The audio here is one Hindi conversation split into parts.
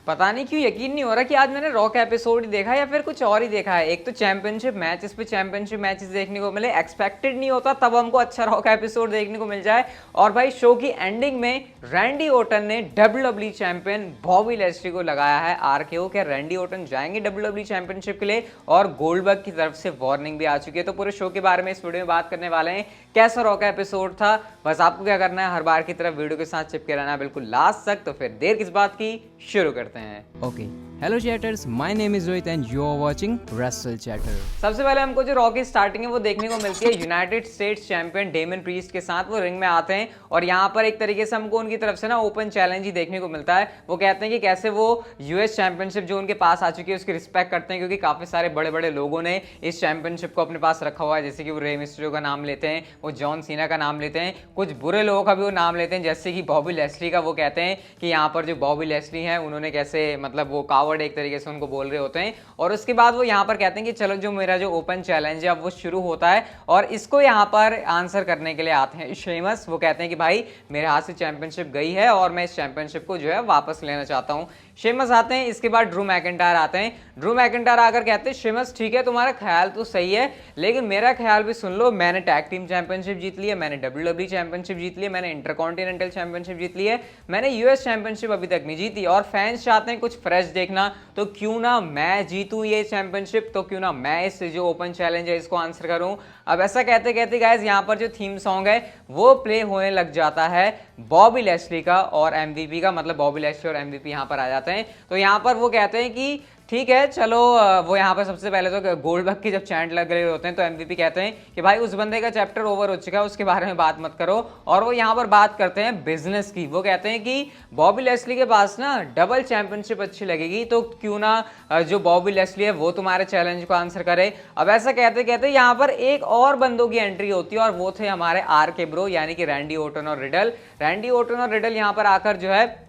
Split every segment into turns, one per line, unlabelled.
पता नहीं क्यों यकीन नहीं हो रहा कि आज मैंने रॉ का एपिसोड ही देखा या फिर कुछ और ही देखा है। एक तो चैंपियनशिप मैच, इस पे चैंपियनशिप मैचेस देखने को मिले, एक्सपेक्टेड नहीं होता तब हमको अच्छा रॉ का एपिसोड देखने को मिल जाए। और भाई शो की एंडिंग में रैंडी ओटन ने डब्ल्यूडब्ल्यूई चैंपियन बॉबी लेस्ली को लगाया है आरकेओ। क्या रैंडी ओटन जाएंगे डब्ल्यूडब्ल्यूई चैंपियनशिप के लिए? और गोल्डबर्ग की तरफ से वार्निंग भी आ चुकी है। तो पूरे शो के बारे में इस वीडियो में बात करने वाले हैं। कैसा रॉ का एपिसोड था, बस आपको क्या करना है, हर बार की तरफ वीडियो के साथ चिपके रहना है बिल्कुल लास्ट तक। तो फिर देर किस बात की, शुरू करते हैं।
Okay. Hello chatters, my name is Rohit and you are watching Wrestle Chatter.
सबसे पहले हमको जो रॉ की स्टार्टिंग है वो देखने को मिलती है United States champion Damian Priest के साथ। वो रिंग में आते हैं और यहाँ पर एक तरीके से हमको उनकी तरफ से ना ओपन चैलेंज ही देखने को मिलता है। वो कहते हैं कि कैसे वो यूएस चैंपियनशिप जो उनके पास आ चुकी है उसकी रिस्पेक्ट करते हैं, क्योंकि काफी सारे बड़े बड़े लोगों ने इस चैंपियनशिप को अपने पास रखा हुआ है। जैसे कि वो रे मिस्टेरियो का नाम लेते हैं, वो जॉन सीना का नाम लेते हैं, कुछ बुरे लोगों का भी वो नाम लेते हैं जैसे कि बॉबी लेस्ली का। वो कहते हैं कि यहाँ पर जो बॉबी लेस्ली है उन्होंने कैसे मतलब वो कावर्ड एक तरीके से उनको बोल रहे होते हैं। और उसके बाद वो यहाँ पर कहते हैं कि चलो जो मेरा जो ओपन चैलेंज है अब वो शुरू होता है। और इसको यहाँ पर आंसर करने के लिए आते हैं शेमस। वो कहते हैं कि भाई मेरे हाथ से चैंपियनशिप गई है और मैं इस चैंपियनशिप को जो है वापस लेना चाहता हूँ। शेमस आते हैं, इसके बाद ड्रू मैकिंटायर आते हैं। ड्रू मैकिंटायर आकर कहते हैं शेमस ठीक है तुम्हारा ख्याल तो सही है, लेकिन मेरा ख्याल भी सुन लो। मैंने टैग टीम चैंपियनशिप जीत ली है, मैंने डब्ल्यूडब्ल्यूई चैंपियनशिप जीत ली है, मैंने इंटरकॉन्टिनेंटल चैंपियनशिप जीत ली है, मैंने यूएस चैंपियनशिप अभी तक नहीं जीती। और फैंस चाहते हैं कुछ फ्रेश देखना, तो क्यों ना मैं जीतूं ये चैंपियनशिप, तो क्यों ना मैं इस जो ओपन चैलेंज है इसको आंसर करूं। अब ऐसा कहते कहते गाइस यहाँ पर जो थीम सॉन्ग है वो प्ले होने लग जाता है बॉबी लेस्ली का और एमवीपी का। मतलब बॉबी लेस्ली और एमवीपी यहाँ पर आ जाते हैं। तो यहाँ पर वो कहते हैं कि ठीक है चलो। वो यहाँ पर सबसे पहले तो गोल्डबर्ग की जब चैंट लग रहे होते हैं तो एमवीपी कहते हैं कि भाई उस बंदे का चैप्टर ओवर हो चुका है, उसके बारे में बात मत करो। और वो यहाँ पर बात करते हैं बिजनेस की। वो कहते हैं कि बॉबी लेस्ली के पास ना डबल चैंपियनशिप अच्छी लगेगी, तो क्यों ना जो बॉबी लेस्ली है वो तुम्हारे चैलेंज को आंसर करे। अब ऐसा कहते कहते यहाँ पर एक और बंदों की एंट्री होती है और वो थे हमारे आरके ब्रो यानी कि रैंडी ओटन और रिडल। रैंडी ओटन और रिडल यहाँ पर आकर जो है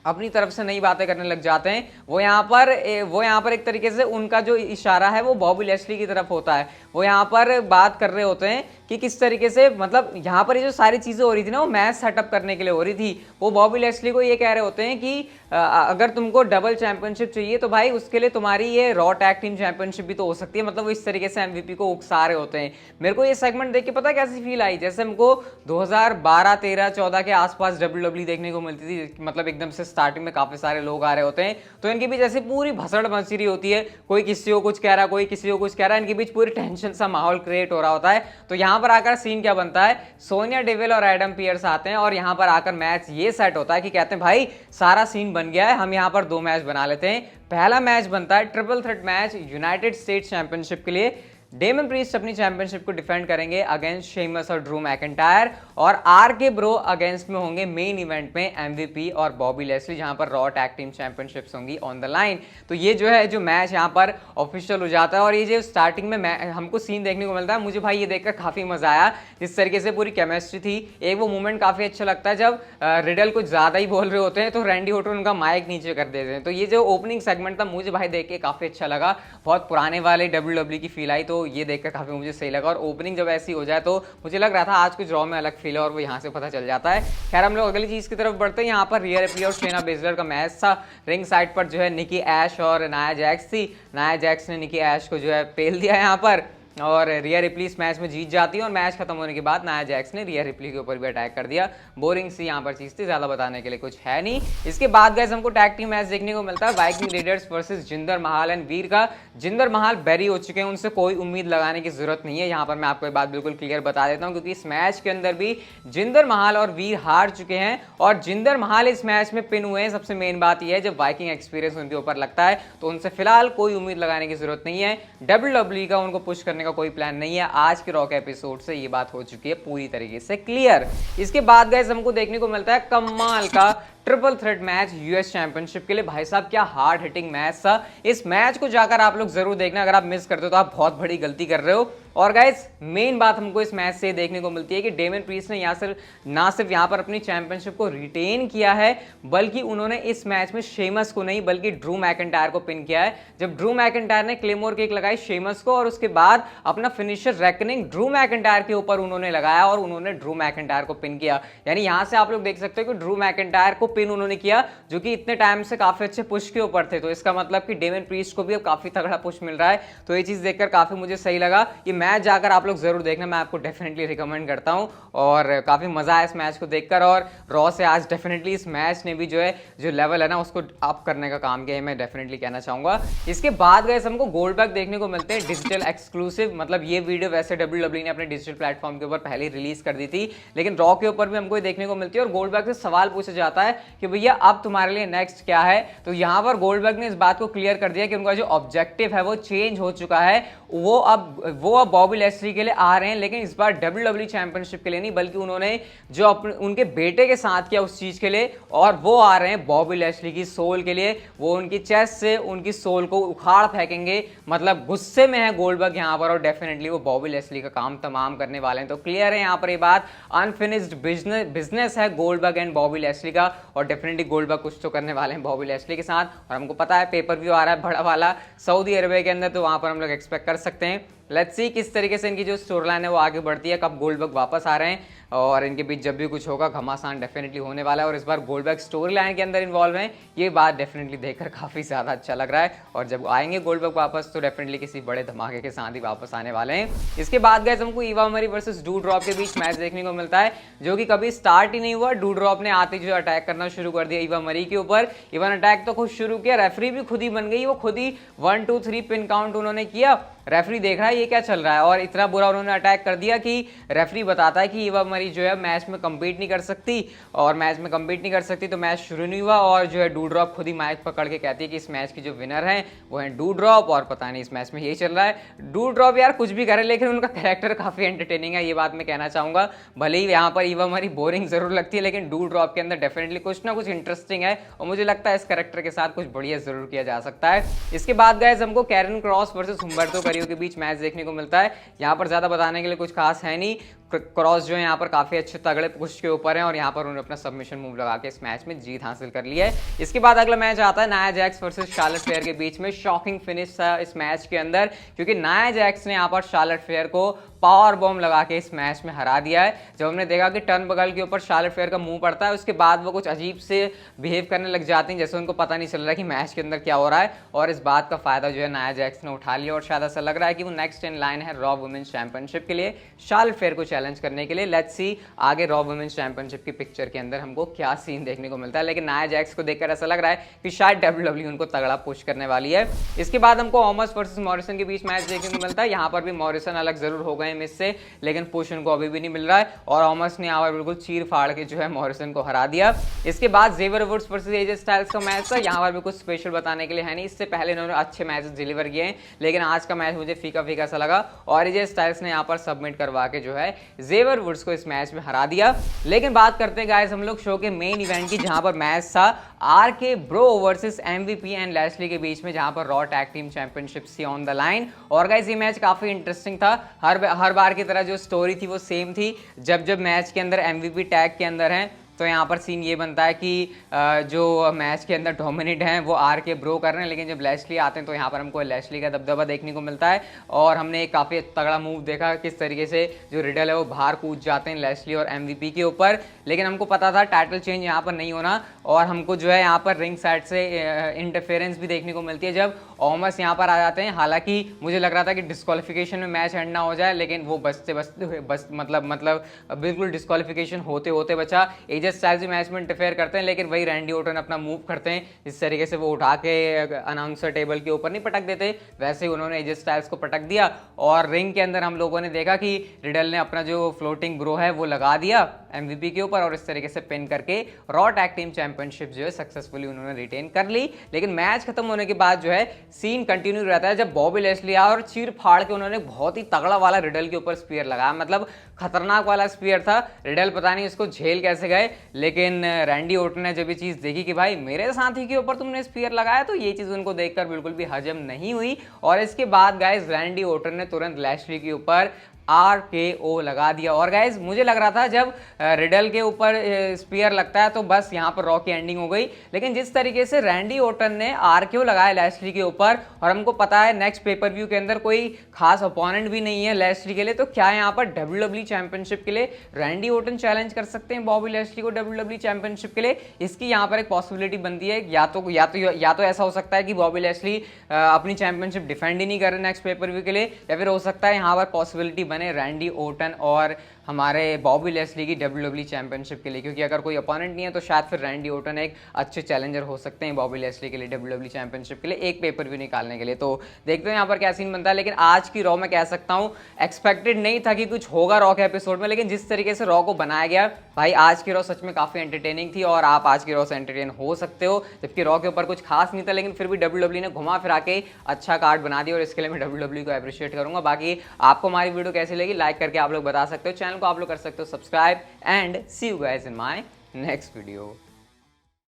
अपनी तरफ से नई बातें करने लग जाते हैं। वो यहाँ पर एक तरीके से उनका जो इशारा है वो बॉबी लेस्ली की तरफ होता है। वो यहाँ पर बात कर रहे होते हैं कि किस तरीके से मतलब यहाँ पर ये जो सारी चीज़ें हो रही थी ना वो मैच सेटअप करने के लिए हो रही थी। वो बॉबी लेस्ली को ये कह रहे होते हैं कि अगर तुमको डबल चैंपियनशिप चाहिए तो भाई उसके लिए तुम्हारी ये रॉ टैग टीम चैंपियनशिप भी तो हो सकती है। मतलब वो इस तरीके से एमवीपी को उकसा रहे होते हैं। मेरे को ये सेगमेंट देख के पता कैसी फील आई, जैसे हमको 2012, 13, 14 के आसपास डब्ल्यूडब्ल्यूई देखने को मिलती थी। मतलब एकदम से स्टार्टिंग में काफी सारे लोग आ रहे होते हैं तो इनके बीच ऐसे पूरी भसड़ मची रही होती है, कोई किसी को कुछ कह रहा, कोई किसी को कुछ कह रहा है, इनके बीच पूरी टेंशन सा माहौल क्रिएट हो रहा होता है। तो यहाँ पर आकर सीन क्या बनता है, सोनिया डेविल और एडम पियर्स आते हैं और यहाँ पर आकर मैच ये सेट होता है कि कहते हैं भाई सारा सीन बन गया है, हम यहाँ पर 2 मैच बना लेते हैं। पहला मैच बनता है triple threat match United states championship के लिए। डेमन प्रीस्ट अपनी चैंपियनशिप को डिफेंड करेंगे अगेंस्ट शेमस और ड्रू मैकिंटायर, और आरके ब्रो अगेंस्ट में होंगे मेन इवेंट में एमवीपी और बॉबी लेस्ली, जहां पर रॉ टैग टीम चैंपियनशिप्स होंगी ऑन द लाइन। तो ये जो है जो मैच यहां पर ऑफिशियल हो जाता है। और ये जो स्टार्टिंग में हमको सीन देखने को मिलता है, मुझे भाई ये देखकर काफी मजा आया जिस तरीके से पूरी केमिस्ट्री थी। एक वो मूवमेंट काफी अच्छा लगता है जब रिडल कुछ ज्यादा ही बोल रहे होते हैं तो रैंडी ओटन उनका माइक नीचे कर देते हैं। तो ये जो ओपनिंग सेगमेंट था मुझे भाई देख के काफी अच्छा लगा, बहुत पुराने वाले डब्ल्यूडब्ल्यूई की फील आई। तो ये देखकर काफी मुझे सही लगा। और ओपनिंग जब ऐसी हो जाए तो मुझे लग रहा था आज कुछ रॉ में अलग फील है और वो यहाँ से पता चल जाता है। खैर हम लोग अगली चीज की तरफ बढ़ते हैं। यहाँ पर रिया रिप्ली और शेना बेजलर का मैच था। रिंग साइड पर जो है निकी ऐश और नाया जैक्स थी। नाया जैक्स ने निकी ऐश को जो है पेल दिया यहाँ पर और रिया रिप्ली इस मैच में जीत जाती है। और मैच खत्म होने के बाद नाया जैक्स ने रिया रिप्ली के ऊपर भी अटैक कर दिया। बोरिंग सी यहाँ पर चीज थी, ज्यादा बताने के लिए कुछ है नहीं। इसके बाद गाइस हमको टैग टीम मैच देखने को मिलता है Viking readers versus Jinder Mahal and वीर का। जिंदर महाल बैरी हो चुके हैं, उनसे कोई उम्मीद लगाने की जरूरत नहीं है। यहाँ पर मैं आपको एक बात बिल्कुल क्लियर बता देता हूँ, क्योंकि इस मैच के अंदर भी जिंदर महाल और वीर हार चुके हैं और जिंदर महाल इस मैच में पिन हुए हैं। सबसे मेन बात यह है जब वाइकिंग एक्सपीरियंस उनके ऊपर लगता है तो उनसे फिलहाल कोई उम्मीद लगाने की जरूरत नहीं है। डब्ल्यूडब्ल्यूई का उनको पुश करने का कोई प्लान नहीं है। आज के रॉ के एपिसोड से ये बात हो चुकी है पूरी तरीके से क्लियर। इसके बाद गाइस हमको देखने को मिलता है कमाल का triple threat match US championship के लिए। भाई साहब क्या हार्ड हिटिंग मैच था। इस मैच को जाकर आप लोग जरूर देखना, अगर आप मिस करते हो तो आप बहुत बड़ी गलती कर रहे हो। और गाइस मेन बात हमको इस मैच से देखने को मिलती है कि डेमन प्रीस्ट ने ना सिर्फ यहाँ पर अपनी चैंपियनशिप को रिटेन किया है, बल्कि उन्होंने इस मैच में शेमस को नहीं बल्कि ड्रू मैकिंटायर को पिन किया है। जब ड्रू मैकिंटायर ने क्लेमोर किक लगाई शेमस को और उसके बाद अपना फिनिशर रेकनिंग ड्रू मैकिंटायर के ऊपर उन्होंने लगाया और उन्होंने ड्रू मैकिंटायर को पिन किया। यानी यहां से आप लोग देख सकते हो कि ड्रू मैकिंटायर को पिन उन्होंने किया, जो कि इतने टाइम से काफी अच्छे पुश के ऊपर थे। तो इसका मतलब कि डेमन प्रीस्ट को भी अब काफी तगड़ा पुश मिल रहा है। तो ये चीज देखकर काफी मुझे सही लगा। ये मैच जाकर आप लोग जरूर देखना, मैं आपको डेफिनेटली रिकमेंड करता हूं और काफी मजा आया इस मैच को देखकर। और रॉ से आज डेफिनेटली इस मैच ने भी जो लेवल है ना उसको अप करने का काम किया है, मैं डेफिनेटली कहना चाहूंगा। इसके बाद गए हमको गोल्डबर्ग देखने को मिलते हैं डिजिटल एक्सक्लूसिव। मतलब ये वीडियो वैसे WWE ने अपने डिजिटल प्लेटफॉर्म के ऊपर पहले रिलीज कर दी थी, लेकिन रॉ के ऊपर भी हमको ये देखने को मिलती है। और गोल्डबर्ग से सवाल पूछा जाता है कि भैया अब तुम्हारे लिए नेक्स्ट क्या है। तो यहां पर गोल्डबर्ग ने इस बात को क्लियर कर दिया कि उनका जो ऑब्जेक्टिव है वो चेंज हो चुका है। वो अब बॉबी लेस्ली के लिए आ रहे हैं, लेकिन इस बार WWE चैंपियनशिप के लिए नहीं, बल्कि उन्होंने जो उनके बेटे के साथ किया उस चीज के लिए, और वो आ रहे हैं बॉबी लेस्ली की सोल के लिए। वो उनकी चेस्ट से उनकी सोल को उखाड़ फेंकेंगे। मतलब गुस्से में है गोल्डबर्ग यहां पर, और डेफिनेटली वो बॉबी लेस्ली का काम तमाम करने वाले हैं। तो क्लियर है यहां पर ये बात, अनफिनिश्ड बिजनेस है गोल्डबर्ग एंड बॉबी लेस्ली का, और डेफिनेटली गोल्डबर्ग कुछ तो करने वाले हैं बॉबी लेस्ली के साथ। और हमको पता है पेपर व्यू आ रहा है बड़ा वाला सऊदी अरबिया के अंदर, तो वहां पर हम लोग एक्सपेक्ट कर सकते हैं। लेट्स सी किस तरीके से इनकी जो स्टोरी लाइन है वो आगे बढ़ती है, कब गोल्डबर्ग वापस आ रहे हैं, और इनके बीच जब भी कुछ होगा घमासान डेफिनेटली होने वाला है। और इस बार गोल्डबर्ग स्टोरी लाइन के अंदर इन्वॉल्व हैं, ये बात डेफिनेटली देखकर काफी ज्यादा अच्छा लग रहा है। और जब आएंगे गोल्डबर्ग वापस तो डेफिनेटली किसी बड़े धमाके के साथ ही वापस आने वाले हैं। इसके बाद गए हमको ईवा मरी वर्सेस डूड्रॉप के बीच मैच देखने को मिलता है, जो कि कभी स्टार्ट ही नहीं हुआ। डूड्रॉप ने आते जो अटैक करना शुरू कर दिया ईवा मरी के ऊपर। इवन अटैक तो खुद शुरू किया, रेफरी भी खुद ही बन गई, वो खुद ही 1 2 3 पिन काउंट उन्होंने किया। रेफरी देख रहा है ये क्या चल रहा है, और इतना बुरा उन्होंने अटैक कर दिया कि रेफरी बताता है कि ईवा मरी जो है मैच में कंपीट नहीं कर सकती, और मैच में कंपीट नहीं कर सकती तो मैच शुरू नहीं हुआ। और जो है डूड्रॉप खुद ही माइक पकड़ के कहती है कि इस मैच की जो विनर है वो है डूड्रॉप, और पता नहीं इस मैच में यही चल रहा है। डूड्रॉप यार कुछ भी करे, लेकिन उनका कैरेक्टर काफी एंटरटेनिंग है, ये बात मैं कहना चाहूंगा। भले ही यहाँ पर ईवा मरी बोरिंग जरूर लगती है, लेकिन डूड्रॉप के अंदर डेफिनेटली कुछ ना कुछ इंटरेस्टिंग है, और मुझे लगता है इस कैरेक्टर के साथ कुछ बढ़िया जरूर किया जा सकता है। इसके बाद गाइस हमको कैरन क्रॉस वर्सेस हुम्बर्टो कैरियो के बीच मैच देखने को मिलता है। यहाँ पर ज्यादा बताने के लिए कुछ खास है नहीं। क्रॉस जो है यहाँ पर काफी अच्छे तगड़े पुश के ऊपर हैं, और यहाँ पर उन्होंने अपना सबमिशन मूव लगा के इस मैच में जीत हासिल कर ली है। इसके बाद अगला मैच आता है Nia Jax versus Charlotte fair के बीच में। शॉकिंग फिनिश था इस मैच के अंदर, क्योंकि नाया जैक्स ने यहाँ पर शार्लेट फेयर को पावर बॉम्ब लगा के इस मैच में हरा दिया है। जब हमने देखा कि टर्न बगल के ऊपर शार्लेट फेयर का मुंह पड़ता है, उसके बाद वो कुछ अजीब से बिहेव करने लग जाती हैं, जैसे उनको पता नहीं चल रहा कि मैच के अंदर क्या हो रहा है। और इस बात का फायदा जो है नाया जैक्स ने उठा लिया, और शायद ऐसा लग रहा है कि वो नेक्स्ट इन लाइन है रॉ वुमेन्स चैंपियनशिप के लिए, शार्लेट फेयर को चैलेंज करने के लिए। लेट्स सी आगे रॉ वुमेन्स चैंपियनशिप की पिक्चर के अंदर हमको क्या सीन देखने को मिलता है, लेकिन नाया जैक्स को देखकर ऐसा लग रहा है कि शायद WWE उनको तगड़ा पुश करने वाली है। इसके बाद हमको ऑमस वर्सेस मॉरिसन के बीच मैच देखने को मिलता है। यहाँ पर भी मॉरिसन अलग जरूर हो गए मिस से, लेकिन पुश उनको अभी भी नहीं मिल रहा है, और ऑमस ने यहाँ पर बिल्कुल चीर फाड़ के जो है मॉरिसन को हरा दिया। इसके बाद जेवर वुड्स वर्सेस एजे स्टाइल्स का मैच था। यहाँ पर भी कुछ स्पेशल बताने के लिए है नहीं, इससे पहले इन्होंने अच्छे मैचेस डिलीवर किए हैं, लेकिन आज का मैच मुझे फीका फीका सा लगा, और एजे स्टाइल्स ने यहाँ पर सबमिट करवा के जो है जेवर वुड्स को इस मैच में हरा दिया। लेकिन बात करते हैं गाइस हम लोग शो के मेन इवेंट की, जहां पर मैच था R K bro versus MVP and Leslie के बीच में, जहां पर raw tag team championship is on the line. और गाइस ये मैच काफी इंटरेस्टिंग था। हर बार की तरह जो स्टोरी थी वो सेम थी। जब मैच के अंदर एमवीपी टैग के अंदर हैं, तो यहाँ पर सीन ये बनता है कि जो मैच के अंदर डोमिनेट हैं वो आर के ब्रो कर रहे हैं, लेकिन जब लेस्ली आते हैं तो यहाँ पर हमको लेस्ली का दबदबा देखने को मिलता है। और हमने एक काफ़ी तगड़ा मूव देखा, किस तरीके से जो रिडल है वो बाहर कूद जाते हैं लेस्ली और एमवीपी के ऊपर। लेकिन हमको पता था टाइटल चेंज यहाँ पर नहीं होना, और हमको जो है यहाँ पर रिंग साइड से इंटरफेरेंस भी देखने को मिलती है जब ऑमस यहाँ पर आ जाते हैं। हालांकि मुझे लग रहा था कि डिस्क्वालिफिकेशन में मैच एंड ना हो जाए, लेकिन वो मतलब बिल्कुल डिस्क्वालिफिकेशन होते होते बचा। एजे स्टाइल्स भी मैच में इंटरफेयर करते हैं, लेकिन वही रैंडी ऑर्टन अपना मूव करते हैं इस तरीके से, वो उठा के अनाउंसर टेबल के ऊपर नहीं पटक देते, वैसे ही उन्होंने एजे स्टाइल्स को पटक दिया। और रिंग के अंदर हम लोगों ने देखा कि रिडल ने अपना जो फ्लोटिंग ब्रो है वो लगा दिया, MVP के ऊपर और इस तरीके से पिन करके रॉ टैग टीम चैंपियनशिप जो है सक्सेसफुली उन्होंने रिटेन कर ली। लेकिन मैच खत्म होने के बाद जो है सीन कंटिन्यू रहता है जब बॉबी लैशली आया और चीर फाड़ के उन्होंने बहुत ही तगड़ा वाला रिडल के ऊपर स्पीयर लगाया, मतलब खतरनाक वाला स्पीयर था। रिडल पता नहीं इसको झेल कैसे गए, लेकिन रैंडी ओर्टन ने जब ये चीज़ देखी कि भाई मेरे साथी के ऊपर तुमने स्पीयर लगाया, तो ये चीज़ उनको देखकर बिल्कुल भी हजम नहीं हुई। और इसके बाद गाइस रैंडी ओर्टन ने तुरंत लैशली के ऊपर RKO लगा दिया। और गाइज मुझे लग रहा था जब रिडल के ऊपर स्पीयर लगता है तो बस यहाँ पर रॉ की एंडिंग हो गई, लेकिन जिस तरीके से रैंडी ओर्टन ने RKO लगाया लैशली के ऊपर, और हमको पता है नेक्स्ट पेपर व्यू के अंदर कोई खास अपोनेंट भी नहीं है लैशली के लिए, तो क्या यहाँ पर WWE चैंपियनशिप के लिए रैंडी ओर्टन चैलेंज कर सकते हैं बॉबी लैशली को WWE चैंपियनशिप के लिए? इसकी यहाँ पर एक पॉसिबिलिटी बनती है, या तो ऐसा हो सकता है कि बॉबी लैशली अपनी चैंपियनशिप डिफेंड ही नहीं कर रहे नेक्स्ट पेपर व्यू के लिए, या फिर हो सकता है यहाँ पर पॉसिबिलिटी बने रैंडी ओर्टन और हमारे बॉबी लेस्ली की WWE चैंपियनशिप के लिए, क्योंकि अगर कोई अपोनेंट नहीं है तो शायद फिर रैंडी ओर्टन एक अच्छे चैलेंजर हो सकते हैं बॉबी लेस्ली के लिए WWE चैंपियनशिप के लिए एक पेपर व्यू निकालने के लिए। तो देखते हैं यहाँ पर क्या सीन बनता है। लेकिन आज की रॉ मैं कह सकता हूँ एक्सपेक्टेड नहीं था कि कुछ होगा रॉ के एपिसोड में, लेकिन जिस तरीके से रॉ को बनाया गया भाई, आज की रॉ सच में काफी एंटरटेनिंग थी और आप आज की रॉ से एंटरटेन हो सकते हो। जबकि रॉ के ऊपर कुछ खास नहीं था, लेकिन फिर भी WWE ने घुमा फिरा के अच्छा कार्ड बना दिया और इसके लिए मैं WWE को अप्रिशिएट करूंगा। बाकी आपको हमारी वीडियो कैसी लगी लाइक करके आप लोग बता सकते हो, चैनल को आप लोग कर सकते हो subscribe, and see you guys in my next video.